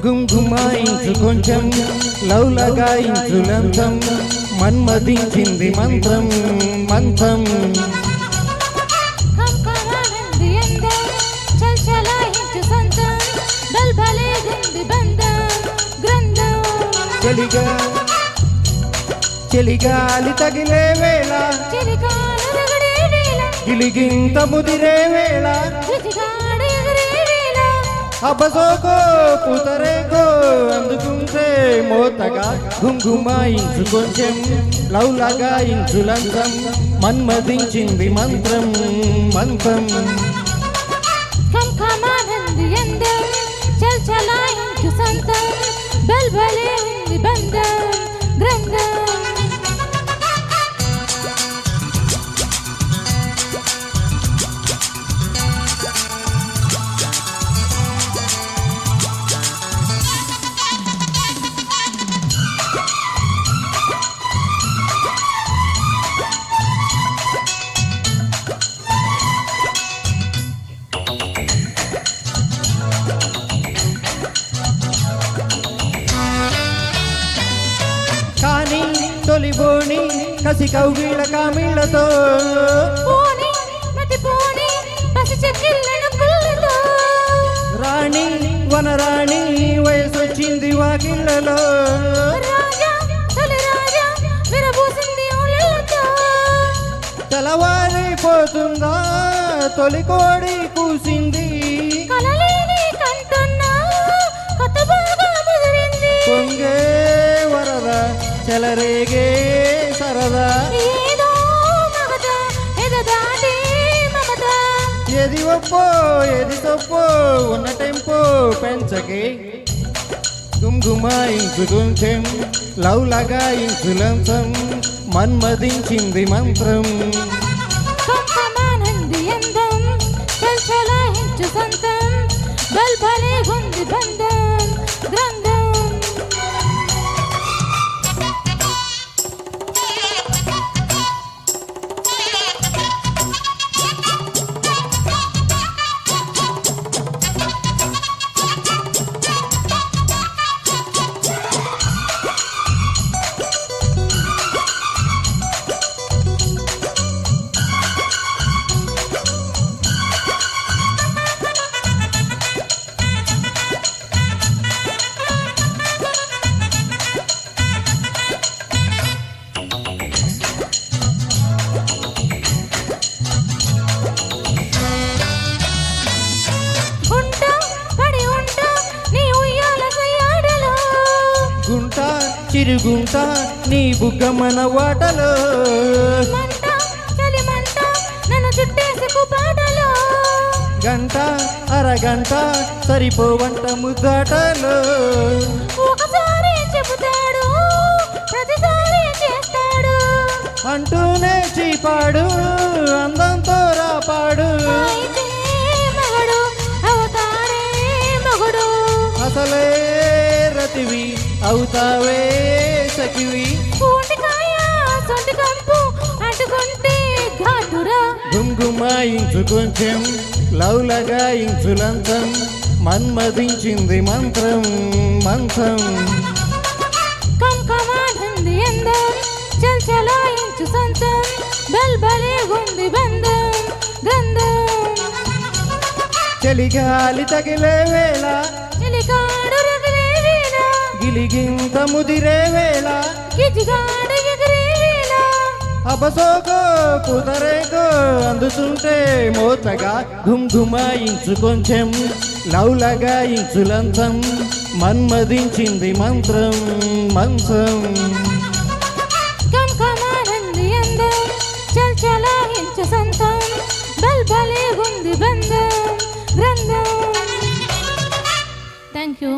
గుంగుమాయించు కొంచెం లవ్ లగాయించు లంచం మన్మదించింది మంత్రం మంత్రం చలిగాలి తగిలే వేళ గిలిగింత ముదిరే వేళ అబసోకో పుతరేకో అందుకుంటే మోతగా గుంగుమాయించు కొంచెం లవ్ లగాయించు లంచం మన్మదించింది మంత్రం మంత్రం చలాయించు సంతం బల్బలే బంధం గ్రంథం కానీ తొలిబోని కసి కౌగిళ్ళ కామిళ్ళతో రాణి వనరాణి వయసొచ్చింది వాకిళ్ళలో తెలవారిపోతుందా తొలి కోడి కూసింది పొంగే వరద చెలరేగే సరదా ఏది ఒప్పో ఏది తప్పో ఉన్న టెంపో పెంచకే గుంగుమాయించు కొంచెం లవ్ లగాయించు లంచం మన్మదించింది మంత్రం బల్బలే గుంది బంధం గ్రంథం చిరుగుంట నీ బుగ్గమన వాటలో గంట అరగంట సరిపోవంట ముద్దాటలో ఒకసారి చెబుతాడు ప్రతిసారి చేస్తాడు అంటూనే చీపాడు అందంతో రాపాడు మగడు అవతారే మగడు అసలే రతివి అవుతావే సఖివి గుంగుమాయించు కొంచెం లవ్ లగాయించు లంచం మన్మదించింది మంత్రం మంత్రం చలాయించు సంతం బల్బలే గుంది బంధం గ్రంథం చలిగాలి తగిలే వేళ గిలిగింత ముదిరే వేళ అబసోకో కుదరేకో అందుతుంటే మోతగా గుంగుమాయించు కొంచెం లవ్ లగాయించు లంచం మన్మదించింది మంత్రం మంత్రం చలాయించు సంతం బల్బలే గుంది బంధం గ్రంథం. Thank you.